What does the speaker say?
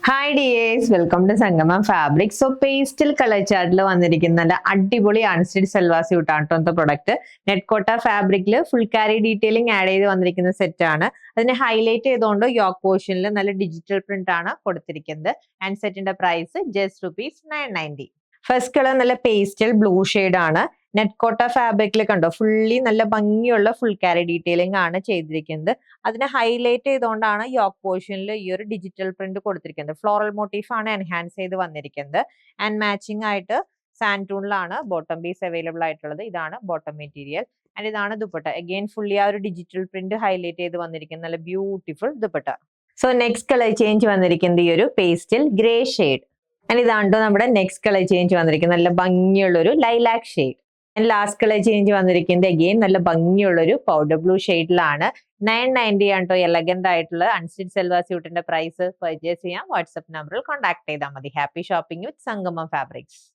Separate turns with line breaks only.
Hi dears, welcome to സംഗമം fabric. So pastel colour ചാർട്ടിൽ വന്നിരിക്കുന്ന നല്ല അടിപൊളി അൺസ്റ്റിച്ച് സൽവാർ സ്യൂട്ട് ആണ് കേട്ടോ പ്രൊഡക്റ്റ്. നെറ്റ് കോട്ട ഫാബ്രിക്കിൽ ഫുൾ കാരി ഡീറ്റെയിലിംഗ് ആഡ് ചെയ്ത് വന്നിരിക്കുന്ന സെറ്റ് ആണ്. അതിനെ ഹൈലൈറ്റ് ചെയ്തുകൊണ്ട് യോക്ക് പോർഷനിൽ നല്ല ഡിജിറ്റൽ പ്രിന്റ് ആണ് കൊടുത്തിരിക്കുന്നത്. ആൻഡ് സെറ്റിന്റെ പ്രൈസ് ജസ്റ്റ് ₹990. ഫസ്റ്റ് കളർ നല്ല പേസ്റ്റൽ ബ്ലൂ ആണ്. നെറ്റ് കോട്ട ഫാബ്രിക്കിൽ കണ്ടോ ഫുള്ളി നല്ല ഭംഗിയുള്ള ഫുൾ കാരി ഡീറ്റെയിലിംഗ് ആണ് ചെയ്തിരിക്കുന്നത്. അതിനെ ഹൈലൈറ്റ് ചെയ്തുകൊണ്ടാണ് യോക്ക് പോർഷനിൽ ഈ ഒരു ഡിജിറ്റൽ പ്രിന്റ് കൊടുത്തിരിക്കുന്നത്. ഫ്ലോറൽ മോട്ടീഫ് ആണ് എൻഹാൻസ് ചെയ്ത് വന്നിരിക്കുന്നത്. ആൻഡ് മാച്ചിങ് ആയിട്ട് സാൻഡൂണിലാണ് ബോട്ടം പീസ് അവൈലബിൾ ആയിട്ടുള്ളത്. ഇതാണ് ബോട്ടം മെറ്റീരിയൽ. ആൻഡ് ഇതാണ് ദുപ്പട്ട. അഗെയിൻ ഫുള്ളി ആ ഒരു ഡിജിറ്റൽ പ്രിന്റ് ഹൈലൈറ്റ് ചെയ്ത് വന്നിരിക്കുന്ന നല്ല beautiful dupatta. So next colour change വന്നിരിക്കുന്നത് ഈ ഒരു പേസ്റ്റൽ ഗ്രേ ഷെയ്ഡ്. ആൻഡ് ഇതാണ് നമ്മുടെ നെക്സ്റ്റ് കളർ ചേഞ്ച് വന്നിരിക്കുന്നത്. നല്ല ഭംഗിയുള്ള ഒരു lilac shade. Last colour change വന്നിരിക്കുന്നത് അഗെയിൻ നല്ല ഭംഗിയുള്ള ഒരു പൗഡർ ബ്ലൂ ഷെയ്ഡിലാണ്. 990 ആണ് കേട്ടോ എലഗന്റ് ആയിട്ടുള്ള അൺസ്റ്റിച്ച് സൽവാർ സ്യൂട്ടിന്റെ പ്രൈസ്. പർച്ചേസ് ചെയ്യാം വാട്സ്ആപ്പ് നമ്പറിൽ കോൺടാക്ട് ചെയ്താൽ മതി. ഹാപ്പി ഷോപ്പിംഗ് വിത്ത് സംഗമം ഫാബ്രിക്സ്.